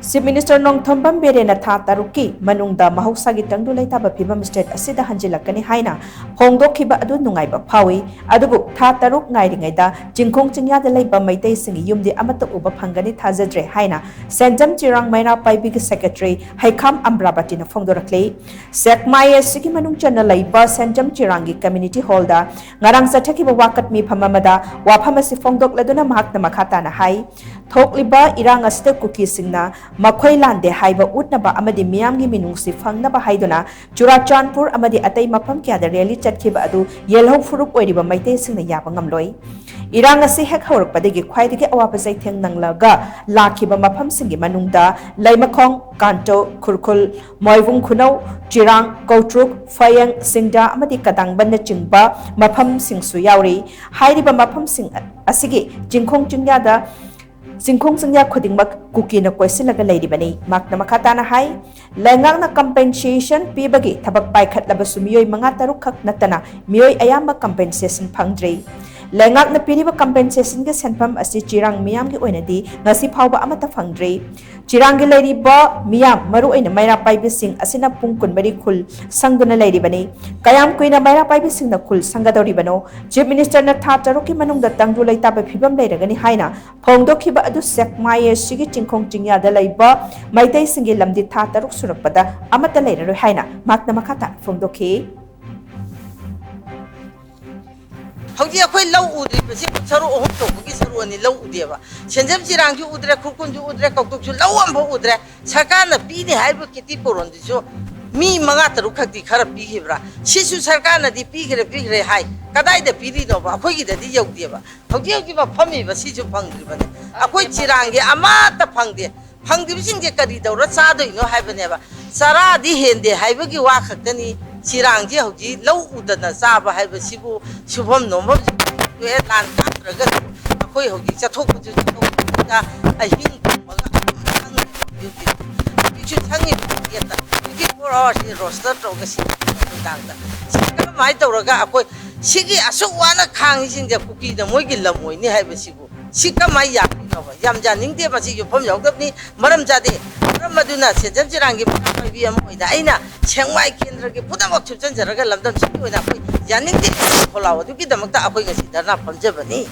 Chief Minister NONGTHOMBAM BIREN tha taruki manungda MAHOUSAGI TANGDU LEITABA PHIVAM state asida HANJILLAKLANI HAINA PHONGDOKKHIBA adu NUNGAIBA PHAOWI ADUBU tha taruk Ngairingeida Chingkhong-Chingyada Leiba Meitei singi Yumdi Amatta Uba Phanggani Thajadre HAINA SENJAM CHIRANG MEIRA PAIBI ki secretary HEIKHAM AMBRABATI na PHONGDORAKLI SEKMAIA sigi manung chana Leiba SENJAM CHIRANG gi community hall da ngarang sathakiba wakat mi phamamada waphamasi phongdokladuna mahakna makhata na hai thokliba irang asita kuki singna makhoi lande haiba utnaba amadi miyamgi minungsi phangnaba haiduna Churachandpur amadi atai mafam kyada rally chatkhiba adu yelhau furuk oiriba maitei singna yaba ngamloi irang asi hek haurakpadagi khwaidagi awapa jaitheng nanglaga lakhiba mafam singi manungda Laimakhong Kanto Khurkhul Moivung Khunau Chirang Kautruk Phayang Singda amadi Kadangban na chingba mafam singsu yauri hairiba mafam sing asigi Chingkhong-Chingyada Chingkhong-Chingyada khudingmak kuki na kwesilaga leiribani makna makata na hai lengang na compensation pibagi thabak paikhat labasu miyoi manga taruk khak natana miyoi ayamba compensation phangdre lengak na piriba compensation ge senpam asi chirang miyam gi oinadi ngasi phawba amata phangdre chirang gi leiriba miyam maru oina maira paibi sing asina pungkun mari khul sangduna leiribani kayam kuina maira paibi sing na khul sangadoribano chief minister na tha taruki manungda tangdu leitaba phibam leiragani haina phongdokhiba adu sekmaye sigi Chingkhong-Chingyada Leiba Meitei singi lamdi tha taruk surakpada amata leiraroi haina makna makata phongdokhi Hauji akhoi lau udri basi saru ohom tokgi saru ani lau udieba senjam chirang ju udre khurkun ju udre kautuk ju lau am bho udre sarkar na pi ni haibu kiti poron di jo mi manga taru khakti khara pi hibra sisu sarkar na di pi gre hai kadai da pi ri no ba akhoi gi da di yau dieba hauji ba phami ba si ju phang dri ba akhoi chirang ge amata phang de phang di sing ge kari dawra sa doi no hai ba ne ba sara di hende haibu gi wa khaktani Chirang ji hauji lau udana saba haiba sibu shubham nomam ji lan katraga akhoi hauji chathok ju da ahin maga chu thangi yata ki pora si roster toga si dangda sikam mai tawraga akhoi sigi asu wana khang sing ja kuki da moi gi lamoi ni haiba sibu sikam mai ya yam ja ning de ba si yupam yogdap ni maram jade maduna senjam chirang gi PHIVAM oida aina chengwai kendra gi pudamak chupchan jaraga lamdam chi oina koi yaning de kholaw du gi damakta akoi ngasi darna phamjabani